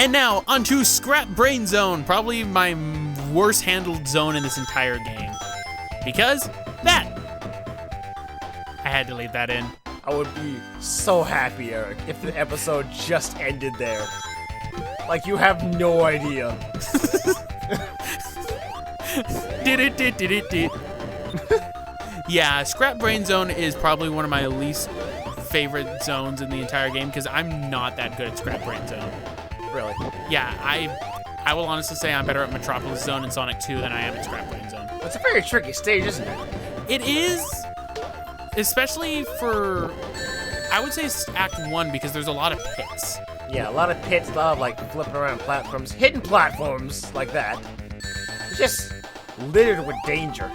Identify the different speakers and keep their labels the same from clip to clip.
Speaker 1: And now, onto Scrap Brain Zone, probably my worst handled zone in this entire game. Because that. I had to leave that in.
Speaker 2: I would be so happy, Eric, if the episode just ended there. Like, you have no idea.
Speaker 1: Yeah, Scrap Brain Zone is probably one of my least favorite zones in the entire game because I'm not that good at Scrap Brain Zone.
Speaker 2: Really?
Speaker 1: Yeah, I will honestly say I'm better at Metropolis Zone and Sonic 2 than I am at Scrap Brain Zone.
Speaker 2: It's a very tricky stage, isn't it?
Speaker 1: It is, especially for, I would say Act 1 because there's a lot of pits.
Speaker 2: Yeah, a lot of pits, a lot of like flipping around platforms, hidden platforms like that. Just littered with danger.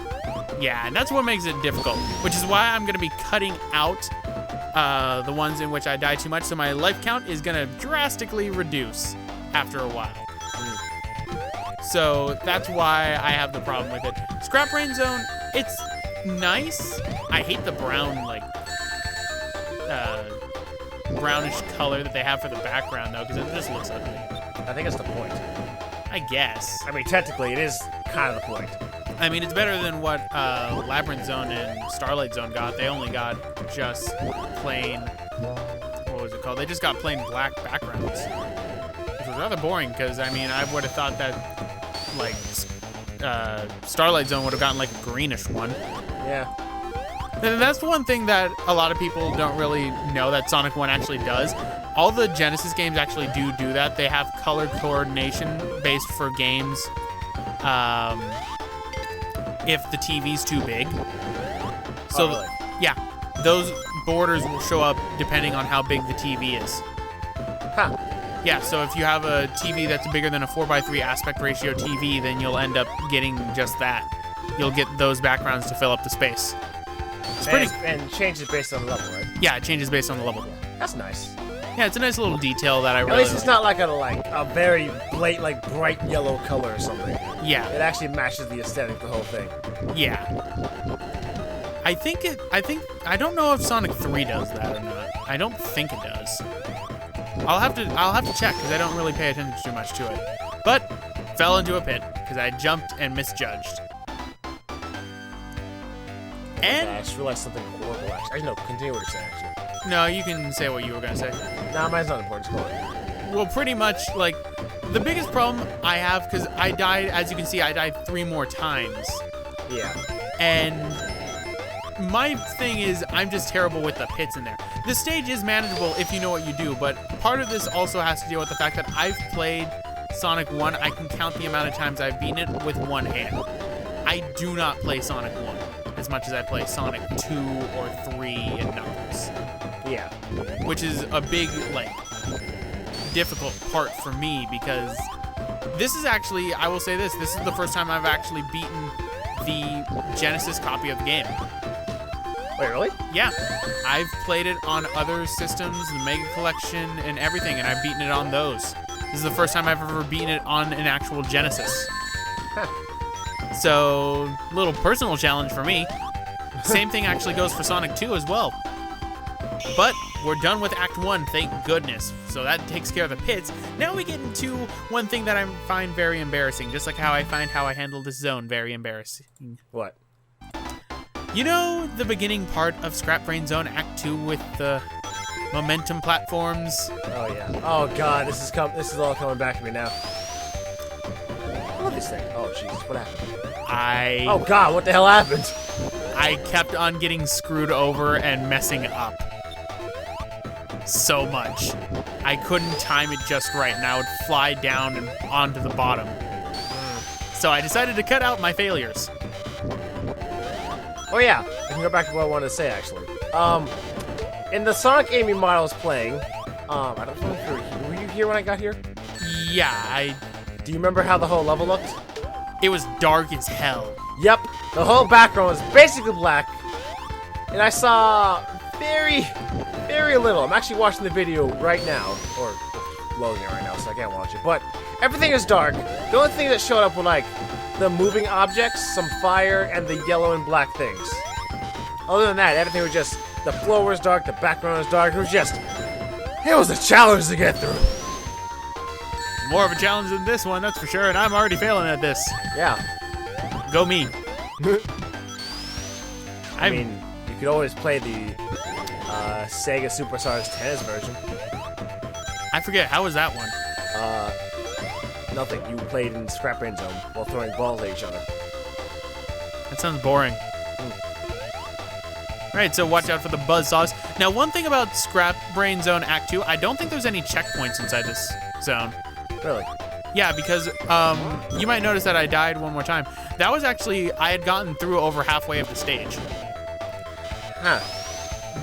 Speaker 1: Yeah, and that's what makes it difficult, which is why I'm going to be cutting out the ones in which I die too much, so my life count is going to drastically reduce after a while. So that's why I have the problem with it. Scrap Brain Zone, it's nice. I hate the brown, like, brownish color that they have for the background, though, because it just looks ugly.
Speaker 2: I think that's the point.
Speaker 1: I guess.
Speaker 2: I mean, technically, it is kind of the point.
Speaker 1: I mean, it's better than what Labyrinth Zone and Starlight Zone got. They only got just plain, what was it called? They just got plain black backgrounds. Which was rather boring, because, I mean, I would have thought that, like, Starlight Zone would have gotten, like, a greenish one.
Speaker 2: Yeah.
Speaker 1: And that's one thing that a lot of people don't really know that Sonic 1 actually does. All the Genesis games actually do that. They have color coordination based for games if the TV's too big. So,
Speaker 2: really?
Speaker 1: Yeah, those borders will show up depending on how big the TV is.
Speaker 2: Huh.
Speaker 1: Yeah, so if you have a TV that's bigger than a 4:3 aspect ratio TV, then you'll end up getting just that. You'll get those backgrounds to fill up the space. It's pretty...
Speaker 2: And changes based on the level, right?
Speaker 1: Yeah, it changes based on the level.
Speaker 2: That's nice.
Speaker 1: Yeah, it's a nice little detail that I really
Speaker 2: At least it's not like a very bright yellow color or something.
Speaker 1: Yeah.
Speaker 2: It actually matches the aesthetic of the whole thing.
Speaker 1: Yeah. I don't know if Sonic 3 does that or not. I don't think it does. I'll have to check because I don't really pay attention too much to it. But fell into a pit because I jumped and misjudged. And
Speaker 2: I just realized something horrible actually. No, continue what you're saying actually.
Speaker 1: No, you can say what you were gonna say.
Speaker 2: Nah, mine's not important. It's cool.
Speaker 1: Well, pretty much, like, the biggest problem I have, because I died, as you can see, I died 3 more times.
Speaker 2: Yeah.
Speaker 1: And my thing is, I'm just terrible with the pits in there. The stage is manageable if you know what you do, but part of this also has to deal with the fact that I've played Sonic 1. I can count the amount of times I've beaten it with one hand. I do not play Sonic 1 as much as I play Sonic 2 or 3 and Knuckles.
Speaker 2: Yeah.
Speaker 1: Which is a big, like, difficult part for me because this is actually, I will say this is the first time I've actually beaten the Genesis copy of the game.
Speaker 2: Wait, really?
Speaker 1: Yeah. I've played it on other systems, the Mega Collection and everything, and I've beaten it on those. This is the first time I've ever beaten it on an actual Genesis.
Speaker 2: Huh.
Speaker 1: So, little personal challenge for me. Same thing actually goes for Sonic 2 as well. But we're done with Act 1, thank goodness. So that takes care of the pits. Now we get into one thing that I find very embarrassing, just like how I find how I handle this zone very embarrassing.
Speaker 2: What?
Speaker 1: You know the beginning part of Scrap Brain Zone Act 2 with the momentum platforms?
Speaker 2: Oh yeah. Oh god, this is all coming back to me now. I love this thing. Oh jeez, what happened? Oh god, what the hell happened?
Speaker 1: I kept on getting screwed over and messing up. So much. I couldn't time it just right, and I would fly down and onto the bottom. So I decided to cut out my failures.
Speaker 2: Oh yeah, I can go back to what I wanted to say actually. In the Sonic Amy mod I was playing, I don't know if were you here when I got here?
Speaker 1: Yeah,
Speaker 2: Do you remember how the whole level looked?
Speaker 1: It was dark as hell.
Speaker 2: Yep, the whole background was basically black, and I saw very little. I'm actually watching the video right now, or loading it right now, so I can't watch it. But everything is dark. The only thing that showed up were like the moving objects, some fire, and the yellow and black things. Other than that, everything was just the floor was dark, the background was dark. It was a challenge to get through.
Speaker 1: More of a challenge than this one, that's for sure, and I'm already failing at this.
Speaker 2: Yeah.
Speaker 1: Go me.
Speaker 2: I mean, you could always play the Sega Superstars Tennis version.
Speaker 1: I forget, how was that one?
Speaker 2: Nothing. You played in Scrap Brain Zone while throwing balls at each other.
Speaker 1: That sounds boring. Alright, so watch out for the buzzsaws. Now, one thing about Scrap Brain Zone Act 2, I don't think there's any checkpoints inside this zone.
Speaker 2: Really?
Speaker 1: Yeah, because you might notice that I died one more time. That was actually, I had gotten through over halfway of the stage.
Speaker 2: Huh.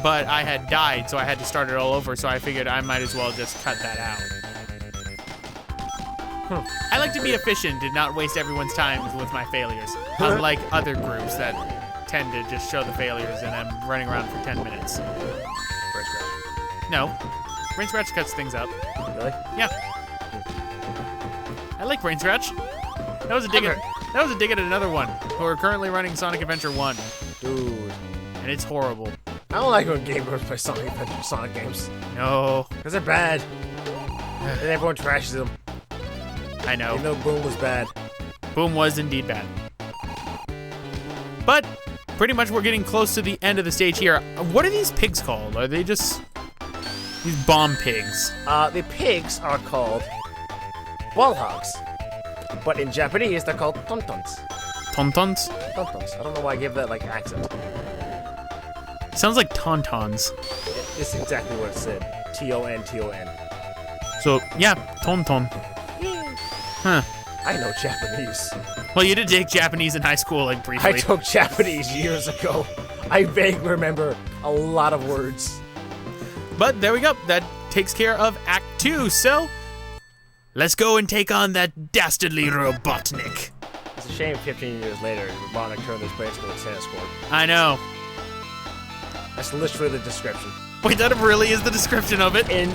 Speaker 1: But I had died, so I had to start it all over, so I figured I might as well just cut that out. I like to be efficient and not waste everyone's time with my failures. Unlike other groups that tend to just show the failures and I'm running around for 10 minutes.
Speaker 2: Brain Scratch.
Speaker 1: No. Brain Scratch cuts things up.
Speaker 2: Really?
Speaker 1: Yeah. I like Brain Scratch. That was a dig at another one who are currently running Sonic Adventure 1.
Speaker 2: Dude.
Speaker 1: And it's horrible.
Speaker 2: I don't like when gamers play Sonic games.
Speaker 1: No.
Speaker 2: Because they're bad. And everyone trashes them.
Speaker 1: I know.
Speaker 2: Even though Boom was bad.
Speaker 1: Boom was indeed bad. But pretty much we're getting close to the end of the stage here. What are these pigs called? Are they just these bomb pigs?
Speaker 2: The pigs are called wall hogs. But in Japanese, they're called tontons.
Speaker 1: Tontons?
Speaker 2: Tontons. I don't know why I gave that, like, accent.
Speaker 1: Sounds like tauntauns.
Speaker 2: It's exactly what it said. T-O-N-T-O-N.
Speaker 1: So, yeah, tauntaun. Huh.
Speaker 2: I know Japanese.
Speaker 1: Well, you did take Japanese in high school, like, briefly.
Speaker 2: I took Japanese years ago. I vaguely remember a lot of words.
Speaker 1: But there we go. That takes care of Act 2. So, let's go and take on that dastardly Robotnik.
Speaker 2: It's a shame 15 years later, Robotnik turned this place into a tennis court.
Speaker 1: I know.
Speaker 2: That's literally the description.
Speaker 1: Wait, that really is the description of it?
Speaker 2: In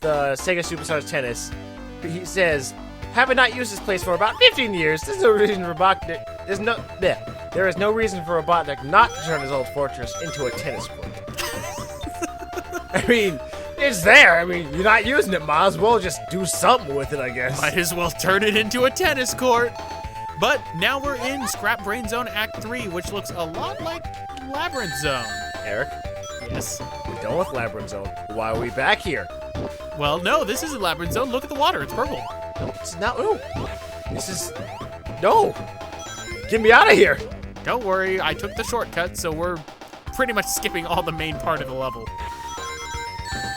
Speaker 2: the Sega Superstars Tennis, he says, having not used this place for about 15 years, there's no reason for Robotnik. There is no reason for Robotnik not to turn his old fortress into a tennis court. I mean, it's there. I mean, you're not using it, might as well just do something with it, I guess.
Speaker 1: Might as well turn it into a tennis court. But now we're in Scrap Brain Zone Act 3, which looks a lot like Labyrinth Zone.
Speaker 2: Eric?
Speaker 1: Yes?
Speaker 2: We're done with Labyrinth Zone. Why are we back here?
Speaker 1: Well, no, this isn't Labyrinth Zone. Look at the water. It's purple.
Speaker 2: No, it's not. No. This is... No. Get me out of here.
Speaker 1: Don't worry. I took the shortcut, so we're pretty much skipping all the main part of the level.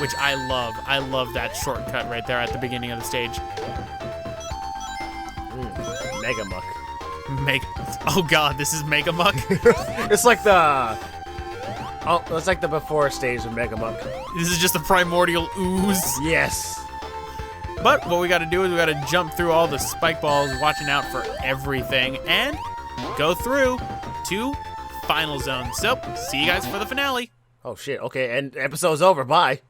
Speaker 1: Which I love. I love that shortcut right there at the beginning of the stage.
Speaker 2: Mega Muck.
Speaker 1: Oh god, this is Mega Muck?
Speaker 2: It's like the... Oh, it's like the before stage of Mega Muck.
Speaker 1: This is just the primordial ooze.
Speaker 2: Yes.
Speaker 1: But what we gotta do is we gotta jump through all the spike balls, watching out for everything, and go through to Final Zone. So, see you guys for the finale.
Speaker 2: Oh shit, okay, and episode's over, bye.